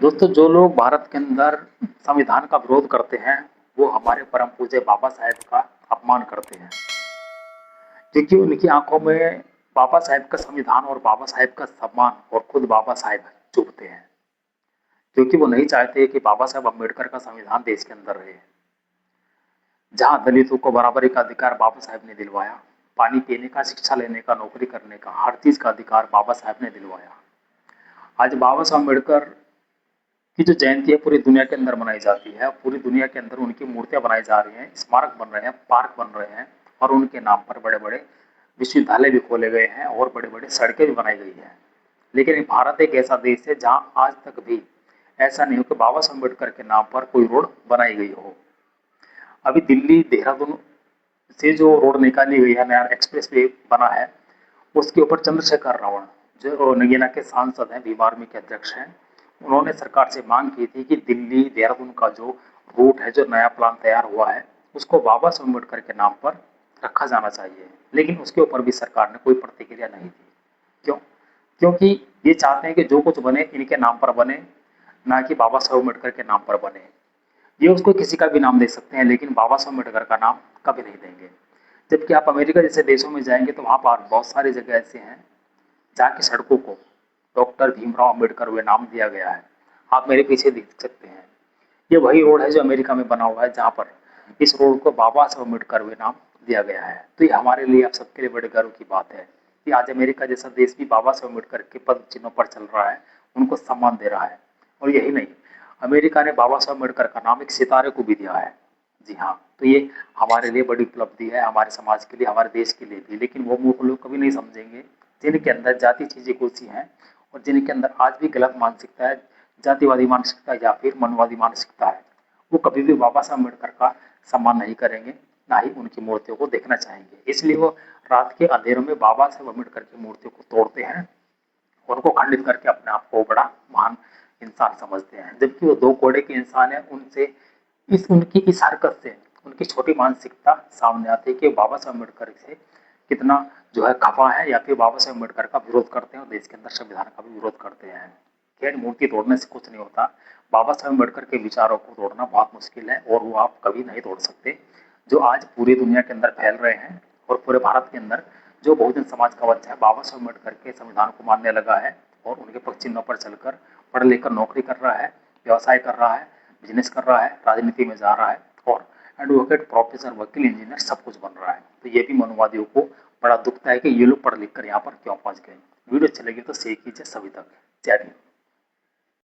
दोस्तों, जो लोग भारत के अंदर संविधान का विरोध करते हैं वो हमारे परम पूज्य बाबा साहेब का अपमान करते हैं, क्योंकि उनकी आंखों में बाबा साहेब का संविधान और बाबा साहेब का सम्मान और खुद बाबा साहेब चुभते हैं, क्योंकि वो नहीं चाहते कि बाबा साहेब अम्बेडकर का संविधान देश के अंदर रहे, जहां दलितों को बराबरी का अधिकार बाबा साहेब ने दिलवाया, पानी पीने का, शिक्षा लेने का, नौकरी करने का, हर चीज का अधिकार बाबा साहेब ने दिलवाया। आज बाबा साहब अम्बेडकर की जो जयंती है पूरी दुनिया के अंदर मनाई जाती है, पूरी दुनिया के अंदर उनकी मूर्तियां बनाई जा रही हैं, स्मारक बन रहे हैं, पार्क बन रहे हैं और उनके नाम पर बड़े बड़े विश्वविद्यालय भी खोले गए हैं और बड़े बड़े सड़कें भी बनाई गई हैं। लेकिन भारत एक ऐसा देश है जहां आज तक भी ऐसा नहीं हो कि बाबा साहब अम्बेडकर के नाम पर कोई रोड बनाई गई हो। अभी दिल्ली देहरादून से जो रोड निकाली गई है, नया एक्सप्रेस वे बना है, उसके ऊपर चंद्रशेखर रावण जो नगीना के सांसद हैं, भीम आर्मी के अध्यक्ष हैं, उन्होंने सरकार से मांग की थी कि दिल्ली देहरादून का जो रूट है, जो नया प्लान तैयार हुआ है, उसको बाबा साहब अम्बेडकर के नाम पर रखा जाना चाहिए। लेकिन उसके ऊपर भी सरकार ने कोई प्रतिक्रिया नहीं दी। क्यों? क्योंकि ये चाहते हैं कि जो कुछ बने इनके नाम पर बने, ना कि बाबा साहब अम्बेडकर के नाम पर बने। ये उसको किसी का भी नाम दे सकते हैं, लेकिन बाबा साहब अम्बेडकर का नाम कभी नहीं देंगे। जबकि आप अमेरिका जैसे देशों में जाएंगे तो वहाँ पर बहुत सारी जगह ऐसे हैं जहाँ की सड़कों को डॉक्टर भीमराव अम्बेडकर हुए नाम दिया गया है। आप मेरे पीछे देख सकते हैं, ये वही रोड है जो अमेरिका में बना हुआ है, जहाँ पर इस रोड को बाबा साहब अम्बेडकर हुए नाम दिया गया है। तो ये हमारे लिए, आप सबके लिए बड़े गर्व की बात है कि आज अमेरिका जैसा देश भी बाबा साहब अम्बेडकर के पद चिन्हों पर चल रहा है, उनको सम्मान दे रहा है। और यही नहीं, अमेरिका ने बाबा साहब अम्बेडकर का नाम एक सितारे को भी दिया है। जी हाँ, तो ये हमारे लिए बड़ी उपलब्धि है, हमारे समाज के लिए, हमारे देश के लिए भी। लेकिन वो मूर्ख लोग कभी नहीं समझेंगे जिनके अंदर जाति चीजें घुसी हैं और जिनके अंदर आज भी गलत मानसिकता है, जातिवादी मानसिकता या फिर मनवादी मानसिकता है, वो कभी भी बाबा साहब अम्बेडकर का सम्मान नहीं करेंगे, ना ही उनकी मूर्तियों को देखना चाहेंगे। इसलिए वो रात के अंधेरों में बाबा साहब अम्बेडकर की मूर्तियों को तोड़ते हैं, उनको खंडित करके अपने आप को बड़ा महान इंसान समझते हैं। जबकि वो दो कोड़े के इंसान है, उनसे उनकी इस हरकत से उनकी छोटी मानसिकता सामने आती है कि बाबा साहब अम्बेडकर से कितना जो है खफा है, या फिर बाबा साहब अम्बेडकर का विरोध करते हैं और देश के अंदर संविधान का भी विरोध करते हैं। खैर, मूर्ति तोड़ने से कुछ नहीं होता, बाबा साहब अम्बेडकर के विचारों को तोड़ना बहुत मुश्किल है और वो आप कभी नहीं तोड़ सकते, जो आज पूरी दुनिया के अंदर फैल रहे हैं। और पूरे भारत के अंदर जो बहुजन समाज का बच्चा है, बाबा साहब अम्बेडकर के संविधान को मानने लगा है और उनके पक्ष चिन्हों पर चलकर पढ़ लिखकर नौकरी कर रहा है, व्यवसाय कर रहा है, बिजनेस कर रहा है, राजनीति में जा रहा है और एडवोकेट, प्रोफेसर, वकील, इंजीनियर सब कुछ बन रहा है। तो ये भी मनोवादियों को बड़ा दुखता है कि ये लोग पढ़ लिख कर यहाँ पर क्यों पहुंच गए। वीडियो अच्छी लगी तो शेयर कीजिए सभी तक। जय हिंद।